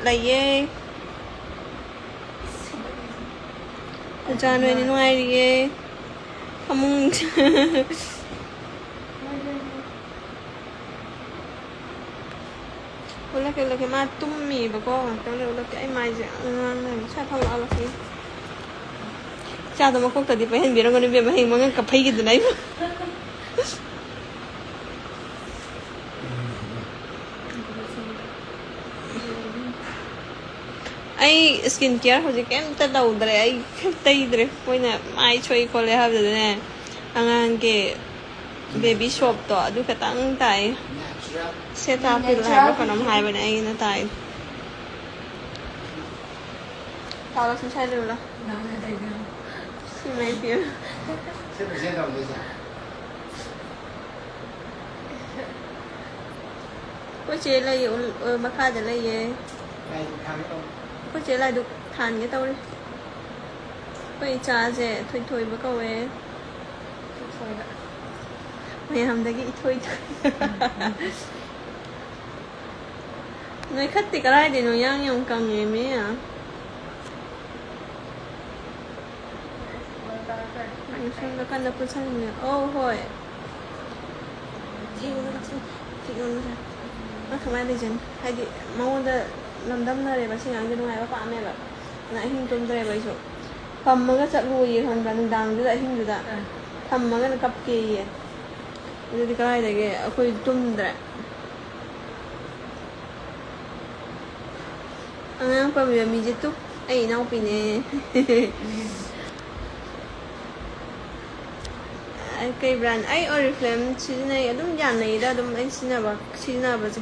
Laye. January Nuai. Kamung. Wala ke matumi ba ko wala ke ay mai je ang sa thong ala ki cha da ma ko ta di pa hen bi rang ne be ma hen ma ka phai ki dinai ai skin care ho je kem ta dau dre ai tai dre poina mai choi ko le ha de ne angang ke baby shop to adu ka tang tai set up it like a high when I in a time. Tao là không sai được đâu. Xin mấy phiếu. Có chế là yếu mà khai để lấy gì? Có chế lại được thàn cái tao đi. Bây cha sẽ thôi với cậu ấy. Mày làm được cái thôi. Người khách thì cái này thì nó yang yang càng nhiều mấy à? Anh xem nó cần được cái gì nhỉ? Oh hồi, chị ôn ra, nó không ai đi chân, hay đi mau đã làm đâm ra để bác sĩ ăn cái này bác mẹ bảo, nãy hình tôm ra bây giờ, cầm mà cái sợi ruồi không cần đằng cái lại hình được à? Cầm mà cái cặp kì, giờ thì cái này để cái khơi tôm ra. Ang pamilya dito ay inaupin ay kay brand ay Oriflame sinay adum yan na ida adum ay sinaba chứ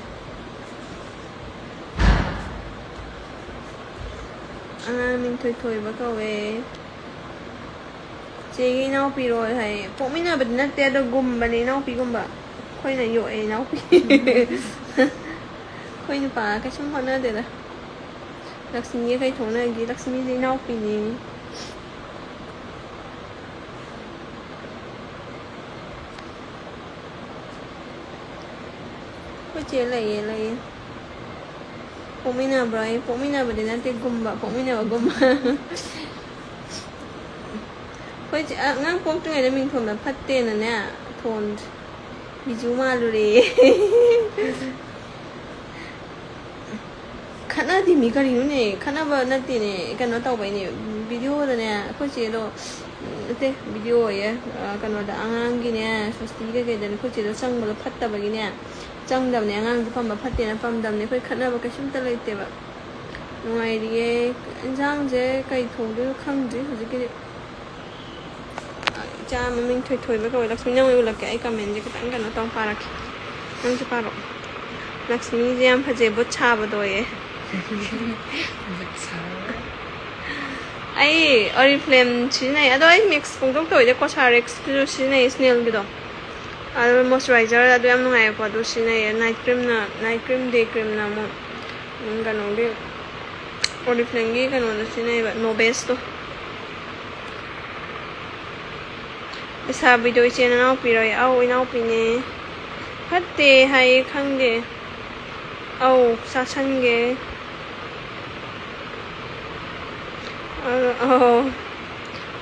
ang mình thôi ba câu về chị inaupi rồi hay phụ mình là bật nát te đâu gum bên inaupi gum ba khơi này dội inaupi khơi như bà cái chúng con nữa được Lakshmi cái thằng này cái Lakshmi gì nào pin gì có chế lại phụ mình nào vậy phụ mình nào vậy nên tiền gom bạc phụ mình nào gom có chế ngang phong trong này mình thôn là phát tiền này nè thôn ví dụ mà rồi khana thì mình cái gì nữa khana vào nát thì này cái nó tàu vậy này video đó nè có chế độ thế video ấy cái nó đã ăn cái nè swasti cái đó có chế độ sang mà phát tập vậy nè sang đầm này ăn cái phẩm mà phát tiền phẩm đầm này phải khana vào cái chúng ta lấy tiền vậy ngoài đi anh giang dễ cái thùng đó không dễ rồi cái cha mà mình thôi với các bạn Lakshmi nhau là cái comment cái tặng cái nó tao pha ra nó sẽ pha rồi Lakshmi gì em phải chế bớt cha vào đôi ai Oriflame chỉ này ở đây mix cùng trong tuổi để có Charex cái chỉ này snail cái đó moisturizer là đôi em ngày qua đôi chỉ này night cream day cream nào mà cái nó đi Oriflame cái nó chỉ này vậy no best đó sa video trên nó pi rồi nó pi nè phát tê hay khăng đề sa chân ghê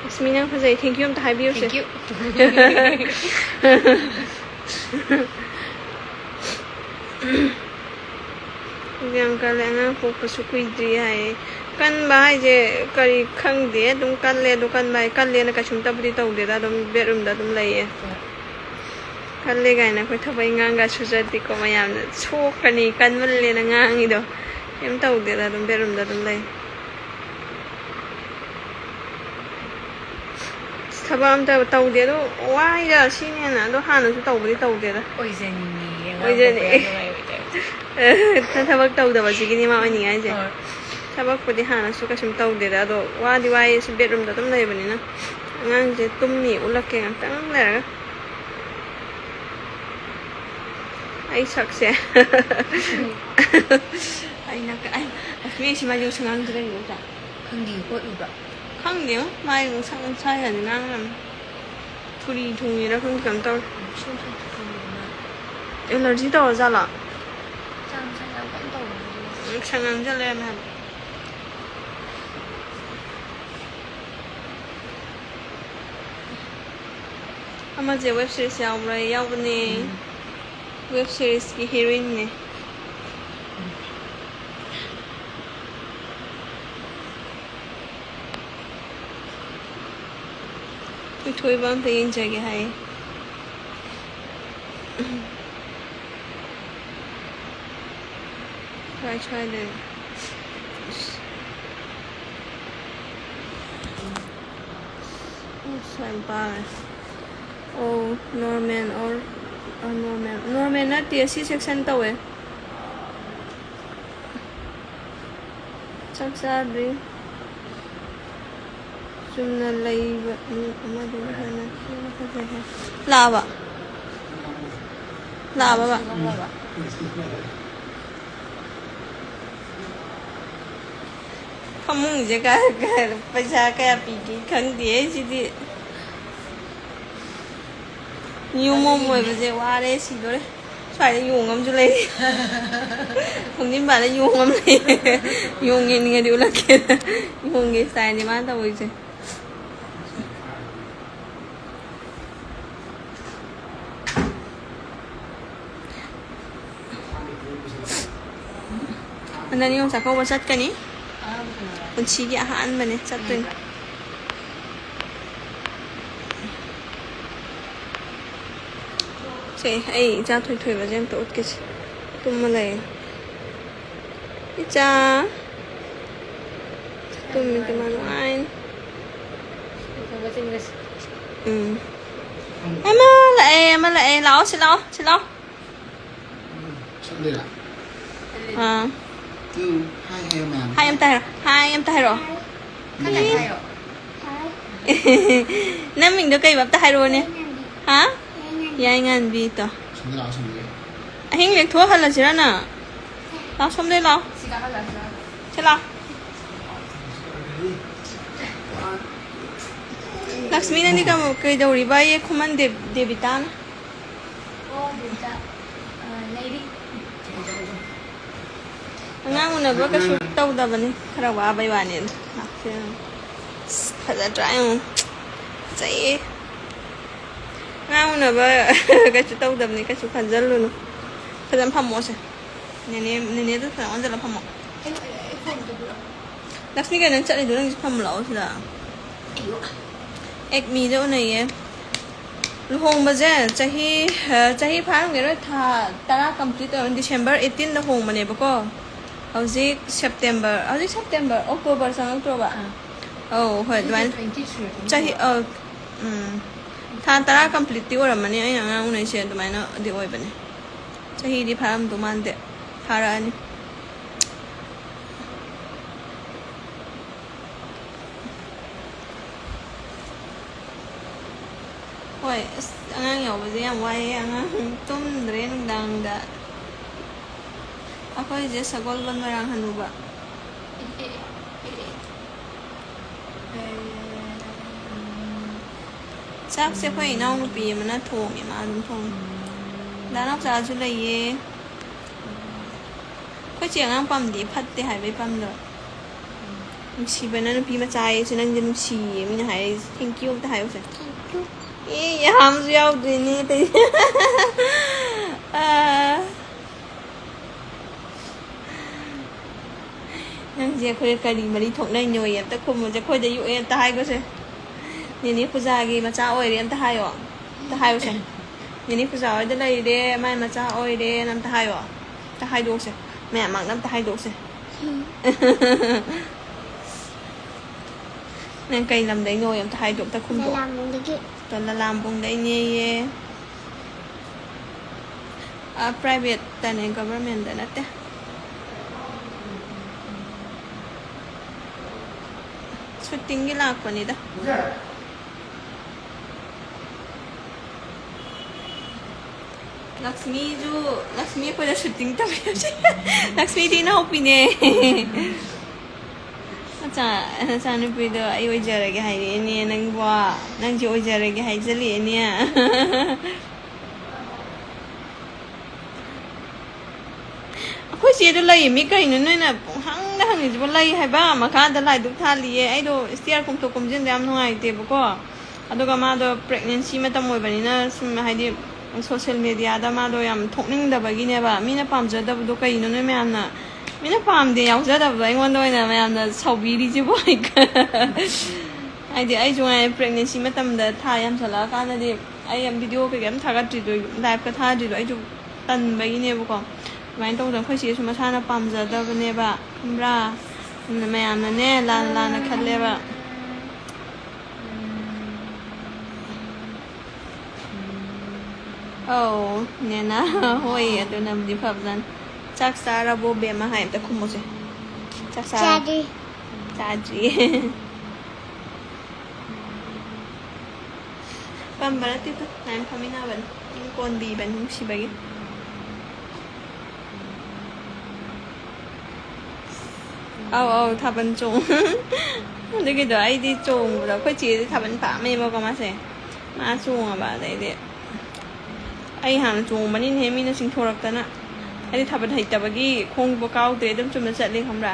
Lakshmi nang phải thank you em thay biểu thank you yang cái này ngang phục sự quý gì hay căn bài je cái khăng đề đúng căn bài căn le là cái chúng ta bị tàu đề ra đúng bedroom đã đúng lấy kan le gai na ko thabai nganga sujati ko mayam na chokani kan man le na ngangi do em tau de da dum berum da dum lai thabam ta tau de do wai da sine na do hana su tau de da oi jeni ta thabak tau da ba ji ni ma ani ai je thabak ko di hana su ka sum tau de da do wa di wai su berum da dum lai bani na ngang je tum ni ulak ke tang la ai sắc sẽ anh là cái anh vì sao mà yêu sang ăn cái gì vậy không đi có được ạ không nhớ mai cũng sang sai là ngang làm thu đi thùng gì đó không cầm tao allergy tao ra là Sangang Jalem have Amaze web series Yawni web series ki heroine ne Toy bang playing jagah hai try the oh Norman or Norman na TSC section tao eh saksabi sumna live ni amade na lava ba Famung je ka paisa kaya pigi khang die si di Yung mo mo ba je ware si do le Swai de yung am ju le Không tin ba la yung am le Yung nge ni di ula ke Yung nge sai ni ma ta wo je Andan yung sa ko wasat ka ni Kunci ahaan man eh satu ni Say ai cha thui thui ba jem to ut ke tum ma le cha tum mi ke man ai Mà lại lão xin lão đây là cứ hai em tay rồi Cái này hay rồi. Nên mình được cây bắp tay rồi nè hả dài ngàn vì to anh liệt thuốc hay là gì đó nè lão xong đây lão thế lão Lakshmi nanti kamu ke dauri bayi kuman debitan. Oh, Devita. Navy. Angang una ba kasu tau da bani khara wa bai wa ne. Phada trai mu. Sai. Angang una ba kasu tau da bani kasu khanjal lu. Phadam phamo se. Ne tu phang anjal phamo. Lakshmi ka nan chat ni du nang pham lo sila. Ek mi đâu này em lu hong ba je chahi phang nge ro tha tara complete on December 18 da hong mane ba ko hauji September October sang October oh hoi dwan chahi tha tara complete ti ora mane ai ngang unai se dwai na di oi bane chahi di pham tu man de phara ani Ôi, anh nhỏ bây giờ quay anh tôm đến đang đã Ako is just a gold one marang hanuba Chắc sẽ phải nấu nụ bì mà nó thùng mà đúng không Đã nóc ra chú lấy ye Có chị ngang bầm đi phát thì hãy với bầm rồi Chị bên nó bì mà chai cho nên dân chị mình hãy thank you ta hãy không Ih, ham siyaw din ito. Nang siya ko yung kalimali thok na inyo yan. Ta kumo siya ko da yung yan tahay ko siya. Nini po zagi machao yan tahay o. Tahay o siya. Nini po zagi dalay de may machao de nam tahay o. Tahay do siya. May amang nam tahay do siya. Nang kay lam day no yan tahay do ta kumo. Toàn là làm vùng đấy nhé private and government đó nè shooting cái lạc của này đó Lakshmi ko na shooting tabi Lakshmi di na hopi ne Sa ano pwede ay ojara ke hai ni nang bua nang jo ojara ke hai jali ni ꯑꯩꯈꯣꯏ ꯆꯦꯗꯣ ꯂꯩꯃꯤ ꯀꯩꯅꯣ ꯅꯣꯏꯅ ꯄꯨꯡꯍꯪꯗ ꯍꯪꯉꯤꯁꯤꯕꯨ ꯂꯩ ꯍꯥꯏꯕ ꯃꯈꯥꯗ ꯂꯥꯏꯗꯨꯛ ꯊꯥꯜꯂꯤꯌꯦ ꯑꯩꯗꯣ stair ꯀꯨꯝꯊꯣꯛ ꯀꯨꯝꯁꯤꯟꯗ ꯌꯥꯝ ꯅꯨꯡꯉꯥꯏꯇꯦꯕꯀோ ꯑꯗꯨꯒ ꯃꯥꯗꯣ ꯄ꯭ꯔꯦꯒꯅꯦꯟꯁꯤ ꯃꯇꯝ ꯑꯣꯏꯕꯅꯤꯅ ꯁꯨꯝ ꯍꯥꯏꯗꯤ ꯁꯣꯁꯤꯌꯦꯜ ꯃꯦꯗꯤꯌꯥꯗ ꯃꯥꯗꯣ ꯌꯥꯝ ꯊꯣꯛꯅꯤꯡꯗꯕꯒꯤꯅꯦꯕ ꯃꯤꯅ ꯄꯥꯝꯖꯗꯕꯗꯣ ꯀꯩꯅꯣ ꯅꯣꯏ ꯃꯌꯥꯝꯅ ꯃꯤꯅ ꯄꯥꯝꯗꯦ ꯌꯥꯎꯖꯗꯕꯗꯣ ꯑꯩꯉꯣꯟꯗ ꯑꯣꯏꯅ ꯃꯌꯥꯝꯅ ꯁꯥꯎꯕꯤꯔꯤꯁꯤꯕꯨ ꯍꯥꯏꯗꯤ ꯑꯩꯁꯨ ꯉꯥꯏ ꯄ꯭ꯔꯦꯒꯅꯦꯟꯁꯤ ꯃꯇꯝꯗ ꯊꯥ ꯌꯥꯝꯁꯜꯂꯛꯑꯀꯥꯟꯗꯗꯤ ꯑꯩ ꯚꯤꯗꯤꯑꯣ ꯀꯩꯀꯩ ꯑꯝ ꯊꯥꯒꯠꯇ꯭ꯔꯤꯗꯣ ꯂꯥꯏꯐꯀ ꯊꯥꯗ꯭ꯔꯤꯗꯣ ꯑꯩꯁꯨ ꯇꯟꯕꯒꯤꯅꯦꯕꯀꯣ ꯑꯗꯨꯃꯥꯏꯅ ꯇꯧꯗꯅ ꯑꯩꯈꯣꯏ ꯆꯦꯁꯨ ꯃꯁꯥꯅ ꯄꯥꯝꯖꯗꯕꯅꯦꯕ ꯈꯪꯕ꯭ꯔꯥ ꯃꯌꯥꯝꯅꯅꯦ ꯂꯥꯟꯅ ꯂꯥꯟꯅ ꯈꯜꯂꯦꯕ ꯑꯧ ꯅꯦꯅꯥ ꯍꯣꯏ ꯑꯗꯨꯅꯕꯨꯗꯤ ꯐꯕꯖꯥꯠꯅꯤ ꯆꯥꯛ ꯆꯥꯔꯕꯣ ꯕꯦꯝꯃ ꯍꯥꯏ ꯑꯝꯇ ꯈꯨꯝꯃꯨꯁꯦ ꯆꯥꯛ Jadi. ꯆꯥꯗ꯭ꯔꯤꯌꯦ ꯄꯝꯕ ꯅꯠꯇꯦꯗ ꯃꯌꯥꯝ ꯐꯝꯃꯤꯟꯅꯕꯅꯤ ꯀꯣꯟꯕꯤꯕꯅꯤ ꯅꯨꯡꯁꯤꯕꯒꯤ ꯑꯧ ꯑꯧ ꯊꯥꯕꯜ ꯆꯣꯡ ꯑꯗꯨꯒꯤꯗꯣ ꯑꯩꯗꯤ ꯆꯣꯡꯕꯗꯣ ꯑꯩꯈꯣꯏ ꯆꯦꯗꯤ ꯊꯥꯕꯜ ꯄꯥꯝꯃꯦꯕꯀꯣ ꯃꯥꯁꯦ ꯃꯥ ꯆꯣꯡꯉꯕ ꯑꯗꯩꯗꯤ ꯑꯩ ꯍꯥꯟꯅ ꯆꯣꯡꯕꯅꯤꯅꯦꯍꯦ ꯃꯤꯅ ꯆꯤꯡꯊꯣꯔꯛꯇꯅ ꯑꯩꯗꯤ ꯊꯥꯕꯜ ꯍꯩꯇꯕꯒꯤ ꯈꯣꯡꯕ ꯀꯥꯎꯗ꯭ꯔꯦ ꯑꯗꯨꯝ ꯆꯨꯝꯅ ꯆꯠꯂꯤ ꯈꯪꯕ꯭ꯔꯥ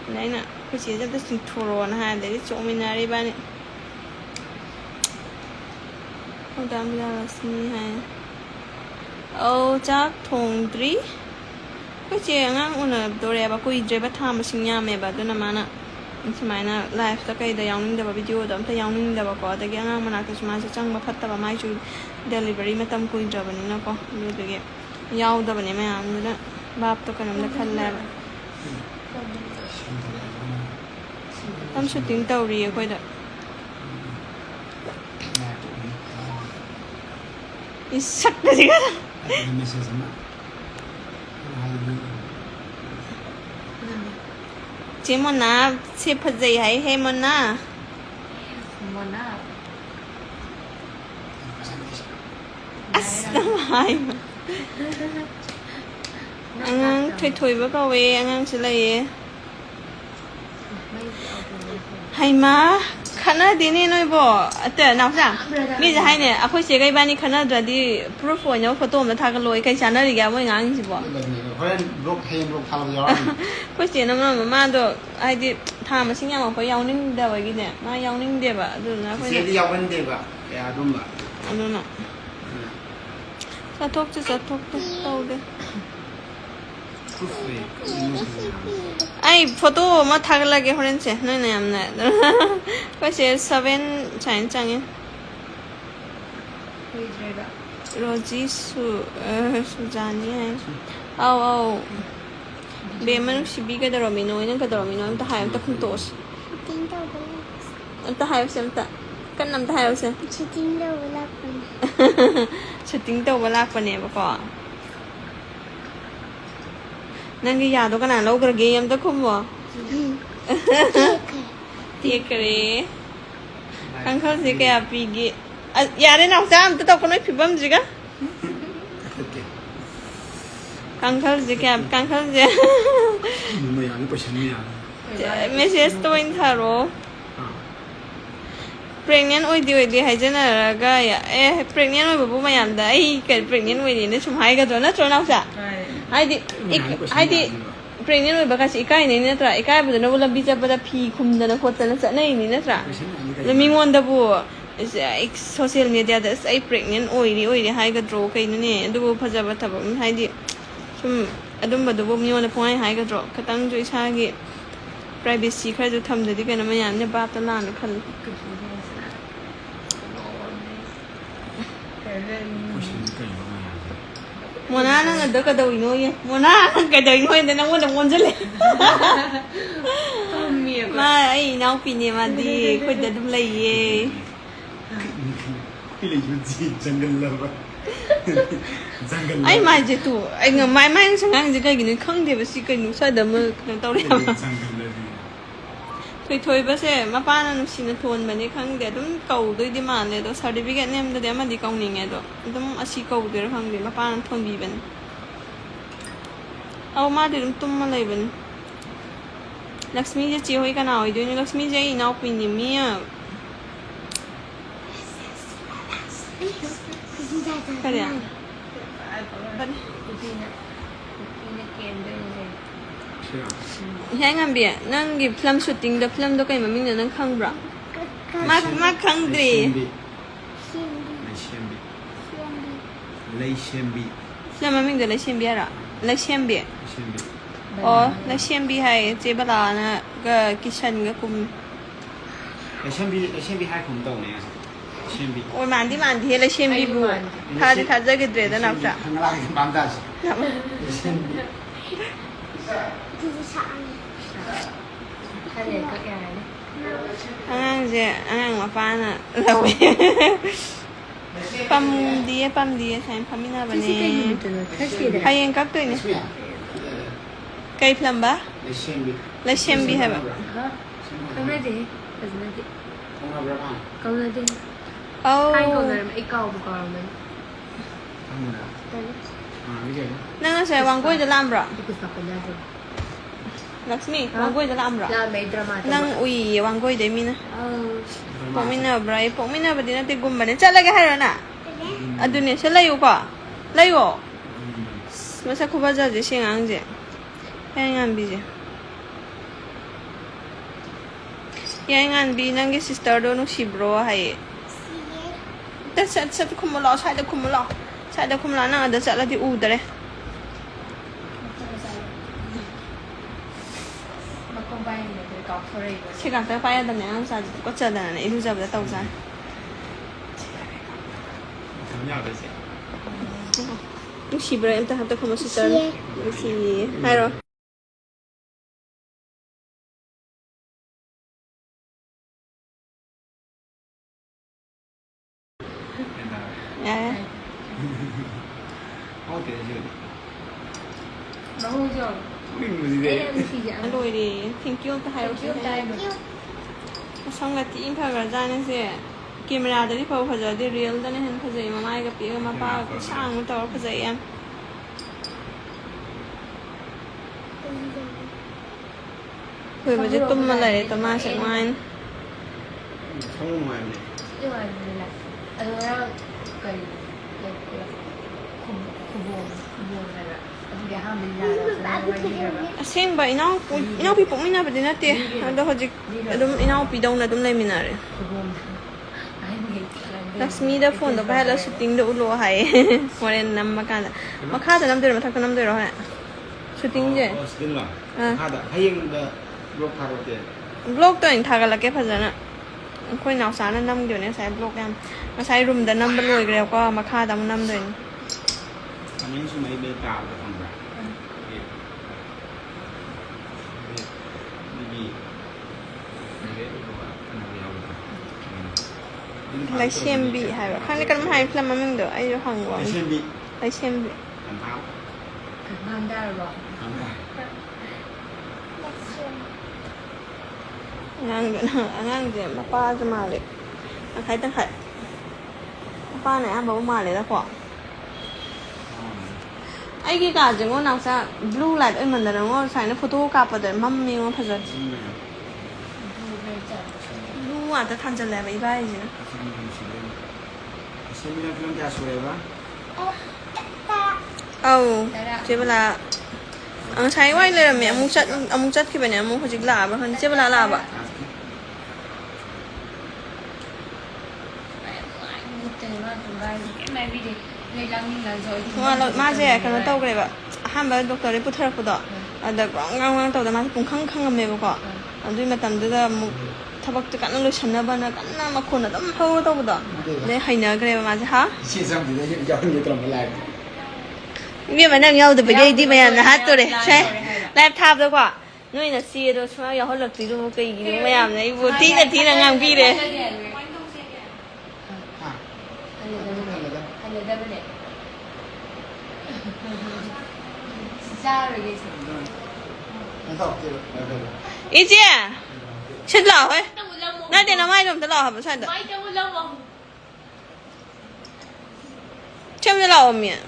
ꯑꯗ ꯑꯩꯅ ꯑꯩꯈꯣꯏ ꯆꯦꯁꯦ ꯑꯝꯇ ꯆꯤꯡꯊꯣꯔꯛꯑꯣꯅ ꯍꯥꯏ ꯑꯗꯩꯗꯤ ꯆꯣꯡꯃꯤꯟꯅꯔꯦ ꯏꯕꯥꯅꯤ ꯍꯧꯗꯥꯡ ꯕꯤꯖꯌꯂꯛꯁꯃꯤ ꯍꯥꯏ ꯑꯧ ꯆꯥꯛ ꯊꯣꯡꯗ꯭ꯔꯤ ꯑꯩꯈꯣꯏ ꯆꯦ ꯑꯉꯥꯡ ꯎꯅꯗꯣꯔꯦꯕ ꯀꯨꯏꯗ꯭ꯔꯦꯕ ꯊꯥ ꯃꯁꯤꯡ ꯌꯥꯝꯃꯦꯕ ꯑꯗꯨꯅ ꯃꯥꯅ ꯁꯨꯃꯥꯏꯅ ꯂꯥꯏꯐꯇ ꯀꯩꯗ ꯌꯥꯎꯅꯤꯡꯗꯕ ꯚꯤꯗꯤꯑꯣꯗꯣ ꯑꯝꯇ ꯌꯥꯎꯅꯤꯡꯗꯕꯀꯣ ꯑꯗꯒꯤ ꯑꯉꯥꯡ ꯃꯅꯥꯛꯇꯁꯨ ꯃꯥꯁꯨ ꯆꯪꯕ ꯐꯠꯇꯕ ꯃꯥꯏꯁꯨ ꯗꯦꯂꯤꯚꯔꯤꯃꯇꯝ ꯀꯨꯏꯗ꯭ꯔꯕꯅꯤꯅꯀꯣ ꯑꯗꯨꯗꯨꯒꯤ ꯌꯥꯎꯗꯕꯅꯦ ꯃꯌꯥꯝꯗꯨꯅ ꯚꯥꯞꯇꯣ ꯀꯩꯅꯣꯝꯗ ꯈꯜꯂꯦꯕ ꯌꯥꯝ ꯁꯨꯇꯤꯡ ꯇꯧꯔꯤꯌꯦ ꯑꯩꯈꯣꯏꯗ ꯏꯁꯛꯀꯁꯤꯒ ꯃꯦꯁꯦꯖ ꯑꯃ ꯆꯦ ꯃꯣꯅꯥ ꯁꯦ ꯐꯖꯩ ꯍꯥꯏ ꯍꯦ ꯃꯣꯅꯥ Mana? ꯑꯁ ꯅꯪ ꯍꯥꯏꯕ ꯑꯉꯥꯡ ꯊꯣꯏꯊꯣꯏꯕ ꯀꯧꯋꯦ ꯑꯉꯥꯡꯁꯨ ꯂꯩꯌꯦ ꯍꯩꯃꯥ ꯈꯠꯅꯗꯦꯅꯦ ꯅꯣꯏꯕꯣ ꯑꯇ ꯅꯥꯎꯆꯥ ꯃꯤꯁꯦ ꯍꯥꯏꯅꯦ ꯑꯩꯈꯣꯏ ꯆꯦꯒ ꯏꯕꯥꯅꯤ ꯈꯠꯅꯗ꯭ꯔꯗꯤ ꯄ꯭ꯔꯨꯐ ꯑꯣꯏꯅꯕ ꯐꯣꯇꯣ ꯑꯝꯇ ꯊꯥꯒꯠꯂꯛꯑꯣ ꯀꯩ ꯆꯥꯟꯅꯔꯤꯒꯦ ꯃꯣꯏ ꯉꯥꯡꯁꯤꯕꯣ ꯍꯣꯔꯦꯟ ꯕ꯭ꯂꯣꯛ ꯍꯌꯦꯡ ꯕ꯭ꯂꯣꯛ ꯊꯥꯕꯗ ꯌꯥꯎꯔꯅꯤ ꯑꯩꯈꯣꯏ ꯆꯦꯅ ꯃꯥꯗꯣ ꯍꯥꯏꯗꯤ ꯊꯥ ꯃꯁꯤꯡ ꯌꯥꯝꯃꯛꯄ ꯌꯥꯎꯅꯤꯡꯗꯕꯒꯤꯅꯦ ꯃꯥ ꯌꯥꯎꯅꯤꯡꯗꯦꯕ ꯑꯗꯨꯗꯨꯅ ꯑꯩꯈꯣꯏꯅ ꯆꯦꯗꯤ ꯌꯥꯎꯒꯟꯗꯦꯕ ꯀꯌꯥ ꯑꯗꯨꯝꯕ ꯑꯗꯨꯅ ꯆꯠꯊꯣꯛꯇꯦ ꯇꯧꯗꯦ ꯑꯩ ꯐꯣꯇꯣ ꯑꯃ ꯊꯥꯒꯠꯂꯒꯦ ꯍꯣꯔꯦꯟꯁꯦ ꯅꯣꯏꯅ ꯌꯥꯝꯅ ꯑꯩꯈꯣꯏꯁꯦ 7 ꯁꯨꯃꯥꯏꯅ ꯆꯪꯉꯦ ꯔꯣꯖꯤ ꯁꯨꯖꯥꯅꯤ ꯍꯥꯏ ꯑꯧ ꯕꯦꯝꯃ ꯅꯨꯡꯁꯤꯕꯤ ꯀꯩꯗꯧꯔꯝꯃꯤꯅꯣ ꯅꯪ ꯀꯩꯗꯧꯔꯝꯃꯤꯅꯣ ꯑꯝꯇ ꯍꯥꯏꯌꯣ ꯑꯝꯇ ꯈꯨꯝꯇꯣꯛꯑꯣꯁꯤ ꯑꯝꯇ ꯍꯥꯏꯌꯣꯁꯦ ꯑꯝꯇ ꯀꯟꯅ ꯑꯝꯇ ꯍꯥꯏꯌꯣꯁꯦ ꯁꯨꯇꯤꯡ ꯇꯧꯕ ꯂꯥꯛꯄꯅꯦꯕꯀꯣ ꯅꯪꯒꯤ ꯌꯥꯗꯣ ꯀꯅꯥ ꯂꯧꯈ꯭ꯔꯒꯦ ꯑꯝꯇ ꯈꯨꯝꯃꯣ ꯇꯦꯛꯈ꯭ꯔꯦ ꯀꯥꯡꯈꯜꯁꯦ ꯀꯌꯥ ꯄꯤꯒꯦ ꯌꯥꯔꯦ ꯅꯥꯎꯆꯥ ꯑꯝꯇ ꯇꯧꯀꯣ ꯅꯣꯏ ꯐꯤꯕꯝꯁꯤꯒ ꯀꯥꯡꯈꯜꯁꯦ ꯃꯌꯥꯝꯒꯤ ꯀꯣꯏꯁꯟ ꯃꯌꯥꯝ ꯃꯦꯁꯦꯖꯇ ꯑꯣꯏꯅ ꯊꯥꯔꯛꯑꯣ ꯄ꯭ꯔꯦꯒꯅꯦꯟ ꯑꯣꯏꯗꯦ ꯍꯥꯏꯖꯅꯔꯒ ꯄ꯭ꯔꯦꯒꯅꯦꯟ ꯑꯣꯏꯕꯕꯨ ꯃꯌꯥꯝꯗ ꯑꯩ ꯀꯩ ꯄ꯭ꯔꯦꯒꯅꯦꯟ ꯑꯣꯏꯗꯦꯅ ꯁꯨꯝ ꯍꯥꯏꯒꯗ꯭ꯔꯣ ꯅꯠꯇ꯭ꯔꯣ ꯅꯥꯎꯆꯥ ꯍꯥꯏꯗꯤ ꯄ꯭ꯔꯦꯒꯅꯦꯟ ꯑꯣꯏꯕ ꯀꯥꯁꯤ ꯏꯀꯥꯏꯅꯩ ꯅꯠꯇ꯭ꯔꯥ ꯏꯀꯥꯏꯕꯗꯨꯅꯕꯨ ꯂꯝꯕꯤ ꯆꯠꯄꯗ ꯐꯤ ꯈꯨꯝꯗꯅ ꯈꯣꯠꯇꯅ ꯆꯠꯅꯩꯅꯤ ꯅꯠꯇ꯭ꯔꯥ ꯑꯗꯣ ꯃꯤꯉꯣꯟꯗꯕꯨ ꯁꯣꯁꯤꯌꯦꯜ ꯃꯦꯗꯤꯌꯥꯗ ꯑꯁ ꯑꯩ ꯄ꯭ꯔꯦꯒꯅꯦꯟ ꯑꯣꯏꯔꯦ ꯍꯥꯏꯒꯗ꯭ꯔꯣ ꯀꯩꯅꯣꯅꯦ ꯑꯗꯨꯕꯨ ꯐꯖꯕ ꯊꯕꯛ ꯍꯥꯏꯗꯤ ꯁꯨꯝ ꯑꯗꯨꯝꯕꯗꯨꯕꯨ ꯃꯤꯉꯣꯟꯗ ꯄꯨꯡꯍꯥꯏ ꯍꯥꯏꯒꯗ꯭ꯔꯣ ꯈꯤꯇꯪꯁꯨ ꯏꯁꯥꯒꯤ ꯄ꯭ꯔꯥꯏꯚꯦꯁꯤ ꯈꯔꯁꯨ ꯊꯝꯗ꯭ꯔꯗꯤ ꯀꯩꯅꯣ ꯃꯌꯥꯝꯅ ꯚꯥꯞꯇ ꯂꯥꯟꯅ ꯈꯜꯂꯤ ꯃꯣꯅꯥ ꯅꯪ ꯑꯗ ꯀꯩꯗꯧꯏꯅꯣꯌꯦ ꯃꯣꯅꯥ ꯅꯪ ꯀꯩꯗꯧꯏꯅꯣ ꯅꯪꯉꯣꯟꯗ ꯑꯣꯟꯁꯤꯜꯂꯦ ꯃꯥ ꯑꯩ ꯏꯅꯥꯎꯄꯤꯅꯦ ꯃꯥꯗꯤ ꯑꯩꯈꯣꯏꯗ ꯑꯗꯨꯝ ꯂꯩꯌꯦ ꯑꯩ ꯃꯥꯏꯁꯦ ꯇꯨ ꯑꯩ ꯃꯥꯏ ꯁꯉꯥꯡꯁꯦ ꯀꯩꯒꯤꯅꯣ ꯈꯪꯗꯦꯕ ꯁꯤ ꯀꯩꯅꯣ ꯁ꯭ꯋꯥꯏꯗ ꯑꯃ ꯀꯩꯅꯣ ꯇꯧꯔꯦꯕ ꯊꯣꯏꯊꯣꯏꯕꯁꯦ ꯃꯄꯥꯅ ꯅꯨꯡꯁꯤꯅ ꯊꯣꯟꯕꯅꯤ ꯈꯪꯗꯦ ꯑꯗꯨꯝ ꯀꯧꯗꯣꯏꯗꯤ ꯃꯥꯜꯂꯦ ꯑꯗꯣ ꯁꯥꯔꯇꯤꯐꯤꯀꯦꯠ ꯅꯦꯝꯗꯗꯤ ꯑꯃꯗꯤ ꯀꯧꯅꯤꯡꯉꯦ ꯑꯗꯣ ꯑꯗꯨꯝ ꯑꯁꯤ ꯀꯧꯗꯣꯏꯔꯥ ꯈꯪꯗꯦ ꯃꯄꯥꯅ ꯊꯣꯟꯕꯤꯕꯅꯤ ꯑꯧ ꯃꯥꯗꯤ ꯑꯗꯨꯝ ꯇꯨꯝꯃ ꯂꯩꯕꯅꯤ ꯂꯛꯁꯃꯤꯁꯦ ꯆꯦ ꯍꯣꯏ ꯀꯅꯥ ꯑꯣꯏꯗꯣꯏꯅꯣ ꯂꯛꯁꯃꯤꯁꯦ ꯑꯩ ꯏꯅꯥꯎꯄꯤꯅꯤ ꯃꯤ ꯀꯔꯤ เกมด้วยเลย ใช่ไหม แฮงอันเบียนั่งกี่ฟิล์มชูตติ้งเดฟิล์มตัวกันมันมีเงินนั่งข้างบะมาข้างดี เลยเชมบีเลยเชมบี ฟิล์มมันมีเงินเลยเชียมเบียระเลยเชียมเบีย เชมบี อ๋อเลยเชียมเบียให้เจ็บลานะก็กิชเชนก็คุม เลยเชมบีให้ผมตรงเนี่ยเชมบี โอ้ยมันที่เลยเชียมบีบูท่าจะกิดเรดนะจ๊ะ ข้างล่างบางดัชเชมบี ถ้าเรียนก็ยายนะ อันนั้นมาฟ้าน่ะเราปั๊มดีใช่ปั๊มมีน่าบันนี่ใครยังกับตัวนี่ใครฟิล์มบ้า เลยเชมบี เลยเชียมบีให้บ้า ฮะก็ไม่ดีก็ไม่ดี ของเราประมาณ ก็ไม่ดี โอ้ ใครก็เลยไอ้เก่าบุกเรามัน ทั้งหมดอ่ะไม่เกี่ยว นั่งใส่วางกุ้ยจะลามบะ ที่กูสับเป็นยาสิ ลักษมีวางกุ้ยจะลามบะ ลาไม่ดราม่า นั่งอุ้ยวางกุ้ยเดมินะ เออ Pokmina bray, pokmina ba din natin gumbane. Talaga haro na. Adun niya, siya layo ka. Layo. Masa ko ba dyan, siya nga ang dyan. Kaya nga ang biji. Kaya nga ang biji, nang sister do nung si bro hay. That's it, sabi kumula, sada kumula. Sada kumula na, ada sa lati udare. มาคอมไบน์เนี่ยเป็นกอล์ฟเฟอร์ Siya kang kaya dan niya ang sa ko sa dan na ilu sa ba tao sa. ทำยากเลยสิ Nung si bro, ito hato ko mo sister. Si Hiro. Yeah. โอเคเชื่อ น้องจง ไม่รู้สิ เอ๊ะ เด็ มันสีอย่าง Ano ini? Thank you ta Hiro. เที่ยวใจแบบ Sangati in pa ga jane se camera da ri pa phaja de real da ne han phajai ma mai ga pi ma pa sang ta phajai yan Hoi ba je tum ma lai ta ma se main ช่องมันเนี่ย ที่ว่าอะไรล่ะอันนี้เราเคยคุบอะไรแบบอันนี้ห้ามไม่ได้เราจะไม่ได้แบบ Asing ba inaw pi pong mina ba din ate ando hoji adum inaw pi daw na dum lai minare คุบไอ้เนี่ย Lakshmi da phone da pahela shooting da ulo hai foreign nam makanda makha da nam de mathak nam de ro ha shooting je สติงหรอถ้าแต่ให้ยังเดบล็อกคาร์โรเต blog to in thaga lake phajana khoi naw sa na nam gyo ne sai blog yam ma sai room da nam ba loi greu ko makha da nam de อันนี้สมัยเบต้าจะทำแบบนี่来线笔还有看那个么还有什么名的哎有韩国 เช่นบี 来线笔 อันเท้า งานได้หรอ อันเท้า ngang je ma paจะมาเลยใครตั้งใครป้าไหนอ่ะบอกว่ามาเลยแล้วพอไอ้กี่กาจังว่านักซะ blue light ไอ้มันแต่ละว่าใส่ในโฟโต้กาปแต่มั่มมีว่าพอจะ blue อ่ะจะทันจะแล้วไปบ้างสินะ เช่นบีฟิล์มจะสวยปะ เอาเจ็บเวลาใช้ไว้เลยแม่มุจัดขึ้นไปเนี่ยมุขจิกลาบะคนเจ็บเวลาลาบะ เจอว่าตัวไรไม่วิดีเลยลังนี่ลังซอย ว่าเรามาเจ๊กันเราเต้ากันเลยแบบห้ามแบบด็อกเตอร์ได้พูดเท่าไหร่แต่กลางๆเต้าแต่มาปุ่งข้างๆกันเลยบอกว่าด้วยมาตามด้วยมุกทับกันนั่งเลยฉันนะบ้านกันนั่งมาคนน่ะต้องเท่าเต้าบ่ได้ให้เนื้อกันเลยมาสิฮะ ชีสามดีได้ยังยืดตรงไปเลย นี่มันนั่งยาวแต่ไปได้ดีไหมนะฮะตัวเลยใช่แล็ปท็อปด้วยกว่านู่นน่ะซีดูช่วยยาวเขาหลักตีดูกี่ดูไม่ยามเลยบุตรีน่ะทีน่ะงามพี่เลย อันนี้ได้ไหมเนี่ยจ้าเลยกี่สิบ ไม่ต้องเจอแล้วเลย อีเจี๊ยฉันหล่อเฮ้ยน่าเดี๋ยวน้ำไม่ดมจะหล่อค่ะไม่ใช่เด้อ ไม่จะมาเล่าว่า เชื่อมจะหล่อมั้ย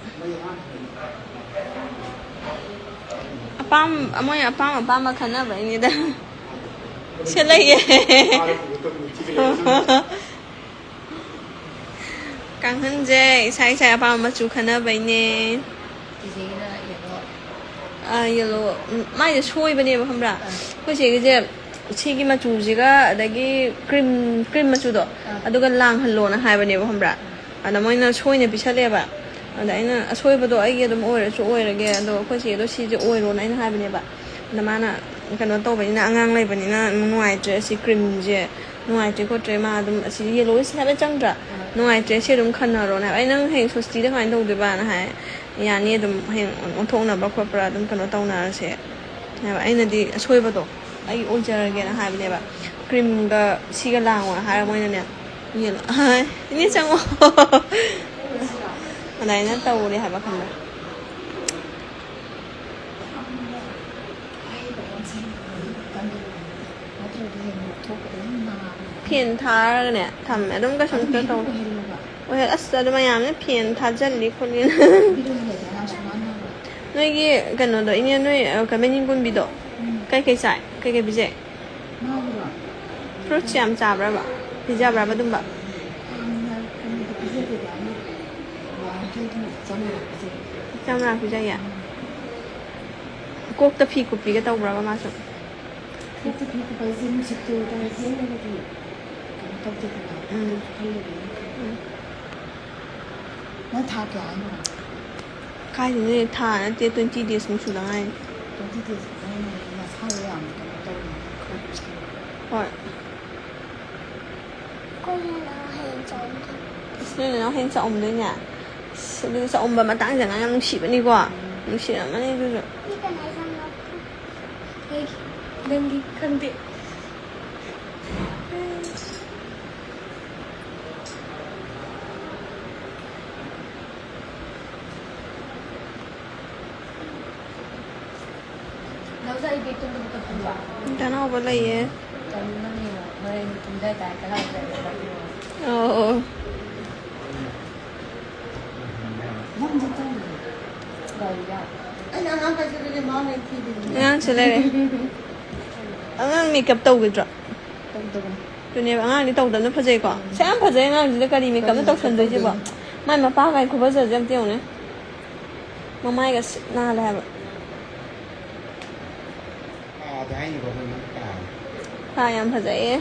apam amoy apam makhana ba ini dah chala ye kang han je sai apam ma chu khana ba ni จริงๆนะอย่างว่า yellow ꯃꯥꯏꯁꯦ ꯁꯣꯏꯕꯅꯦꯕ ꯈꯪꯕ꯭ꯔꯥ ꯑꯩꯈꯣꯏ ꯆꯦꯒꯤꯁꯦ ꯁꯤꯒꯤ ꯃꯆꯨꯁꯤꯒ ꯑꯗꯒꯤ cream ꯃꯆꯨꯗꯣ ꯑꯗꯨꯒ ꯂꯥꯡꯍꯜꯂꯣꯅ ꯍꯥꯏꯕꯅꯦꯕ ꯈꯪꯕ꯭ꯔꯥ ꯑꯗ ꯃꯣꯏꯅ ꯁꯣꯏꯅ ꯄꯤꯁꯜꯂꯦꯕ ꯑꯗ ꯑꯩꯅ ꯑꯁꯣꯏꯕꯗꯣ ꯑꯩꯒꯤ ꯑꯗꯨꯝ ꯑꯣꯏꯔꯁꯨ ꯑꯣꯏꯔꯒꯦ ꯑꯗꯣ ꯑꯩꯈꯣꯏ ꯆꯦꯗꯣ ꯁꯤꯁꯦ ꯑꯣꯏꯔꯣꯅ ꯑꯩꯅ ꯍꯥꯏꯕꯅꯦꯕ ꯑꯗ ꯃꯥꯅ ꯀꯩꯅꯣ ꯇꯧꯕꯅꯤꯅ ꯑꯉꯥꯡ ꯂꯩꯕꯅꯤꯅ ꯅꯨꯡꯉꯥꯏꯇ꯭ꯔꯦ ꯑꯁꯤ ꯀ꯭ꯔꯤꯝꯁꯦ ꯅꯨꯡꯉꯥꯏꯇ꯭ꯔꯦ ꯈꯣꯠꯇ꯭ꯔꯦ ꯃꯥ ꯑꯗꯨꯝ ꯑꯁꯤ ꯌꯦꯜꯂꯣꯁꯤ ꯍꯥꯏꯐꯦꯠ ꯆꯪꯗ꯭ꯔꯥ ꯅꯨꯡꯉꯥꯏꯇ꯭ꯔꯦ ꯁꯤ ꯑꯗꯨꯝ ꯈꯟꯅꯔꯣꯅ ꯍꯥꯏꯕ ꯑꯩ ꯅꯪ ꯍꯌꯦꯡ ꯁꯣꯁꯇꯤꯗ ꯀꯃꯥꯏꯅ ꯇꯧꯗꯣꯏꯕꯅ ꯍꯥꯏ ꯌꯥꯅꯤ ꯑꯗꯨꯝ ꯍꯌꯦꯡ ꯑꯣꯟꯊꯣꯛꯅꯕ ꯈꯣꯠꯄ꯭ꯔꯥ ꯑꯗꯨꯝ ꯀꯩꯅꯣ ꯇꯧꯅꯔꯁꯦ ꯍꯥꯏꯕ ꯑꯩꯅꯗꯤ ꯑꯁꯣꯏꯕꯗꯣ ꯑꯩ ꯑꯣꯏꯖꯔꯒꯦꯅ ꯍꯥꯏꯕꯅꯦꯕ ꯀ꯭ꯔꯤꯝꯒ ꯁꯤꯒ ꯂꯥꯡꯉꯣꯅ ꯍꯥꯏꯔꯒ ꯃꯣꯏꯅꯅꯦ ꯌꯦꯜꯂꯣ ꯏꯅꯦ ꯆꯪꯉꯣ ꯑꯗꯨꯃꯥꯏꯅ ꯇꯧꯔꯦ ꯍꯥꯏꯕ ꯈꯪꯕ꯭ꯔꯥ ꯐꯦꯟ ꯊꯥꯔꯒꯅꯦ ꯊꯝꯃꯦ ꯑꯗꯨꯝ ꯀꯩꯁꯨꯝꯇ ꯇꯧ ꯍꯣꯏ ꯑꯁ ꯑꯗꯨ ꯃꯌꯥꯝꯅ ꯐꯦꯟ ꯊꯥꯖꯤꯜꯂꯤ ꯈꯣꯠꯂꯤꯅ ꯅꯣꯏꯒꯤ ꯀꯩꯅꯣꯗꯣ ꯏꯅꯦ ꯅꯣꯏ ꯃꯅꯤꯡ ꯀꯨꯟꯕꯤꯗꯣ ꯀꯩꯀꯩ ꯆꯥꯏ ꯀꯩꯀꯩ ꯄꯤꯖꯩ ꯐ꯭ꯔꯨꯠꯁ ꯌꯥꯝ ꯆꯥꯕ꯭ꯔꯕ ꯄꯤꯖꯕ꯭ꯔꯕ ꯑꯗꯨꯝꯕ ꯆꯝꯄ꯭ꯔꯥ ꯄꯤꯖꯩꯌꯦ ꯀꯣꯛꯇ ꯐꯤ ꯀꯨꯞꯄꯤꯒ ꯇꯧꯕ꯭ꯔꯕ ꯃꯥꯁꯨ ꯅꯪ ꯊꯥ ꯀꯌꯥ ꯍꯥꯏꯅꯣ ꯀꯥꯏꯗꯅꯦ ꯊꯥ ꯅꯠꯇꯦ 20 days ꯁꯨꯗ ꯉꯥꯏꯔꯤ 20 days ꯅꯁꯥꯗꯣ ꯌꯥꯝ ꯀꯩꯅꯣ ꯇꯧꯋꯤ ꯍꯣꯏ ꯅꯣꯏ ꯅꯅꯥꯎ ꯍꯌꯦꯡ ꯆꯥꯛꯎꯝꯗꯣꯏꯅꯦ ꯑꯗꯨꯗꯤ ꯆꯥꯛꯎꯝꯕ ꯃꯇꯥꯡꯁꯦ ꯑꯉꯥꯡ ꯌꯥꯝ ꯅꯨꯡꯁꯤꯕꯅꯤꯀꯣ ꯅꯨꯡꯁꯤꯔꯝꯃꯅꯤ ꯑꯗꯨꯁꯨ ꯅꯪꯒꯤ ꯈꯪꯗꯦ ꯅꯪꯁꯨ ꯑꯩ ꯕꯦꯛ ꯇꯨꯝꯕ ꯀꯞꯄꯨꯕ ꯇꯅꯥꯎꯕ ꯂꯩꯌꯦ ꯇꯧꯅꯤꯡꯉꯅꯤ ꯍꯣꯔꯦꯟ ꯇꯨꯝꯗꯥꯏ ꯀꯂꯥꯎꯗ ꯑꯣ ꯅꯪꯁꯨ ꯆꯪꯉꯦ ꯒꯥꯔꯤꯗ ꯑꯩꯅ ꯑꯉꯥꯡ ꯀꯩꯁꯨꯗꯤ ꯃꯥꯅ ꯊꯤꯗꯣꯏꯅꯦ ꯑꯉꯥꯡꯁꯦ ꯂꯩꯔꯦ ꯑꯉꯥꯡ ꯃꯦꯀꯞ ꯇꯧꯒꯗ꯭ꯔꯣ ꯇꯧꯗꯕꯅꯤ ꯑꯗꯨꯅꯦꯕ ꯑꯉꯥꯡꯗꯤ ꯇꯧꯗꯕꯅ ꯐꯖꯩꯀꯣ ꯁꯦ ꯌꯥꯝ ꯐꯖꯩ ꯑꯉꯥꯡꯁꯤꯗ ꯀꯔꯤ ꯃꯦꯀꯞꯅ ꯇꯧꯁꯟꯗꯣꯏꯁꯤꯕꯣ ꯃꯥꯏ ꯃꯄꯥꯒꯥꯏ ꯈꯨꯐꯖꯁꯦ ꯑꯝꯇ ꯌꯦꯡꯉꯨꯅꯦ ꯃꯃꯥꯏꯒ ꯁꯤꯠ ꯅꯥꯜꯂꯦ ꯍꯥꯏꯕ ꯑꯗ ꯍꯥꯏꯅꯤꯀꯣ ꯑꯩꯈꯣꯏ ꯌꯥꯝ ꯐꯖꯩꯌꯦ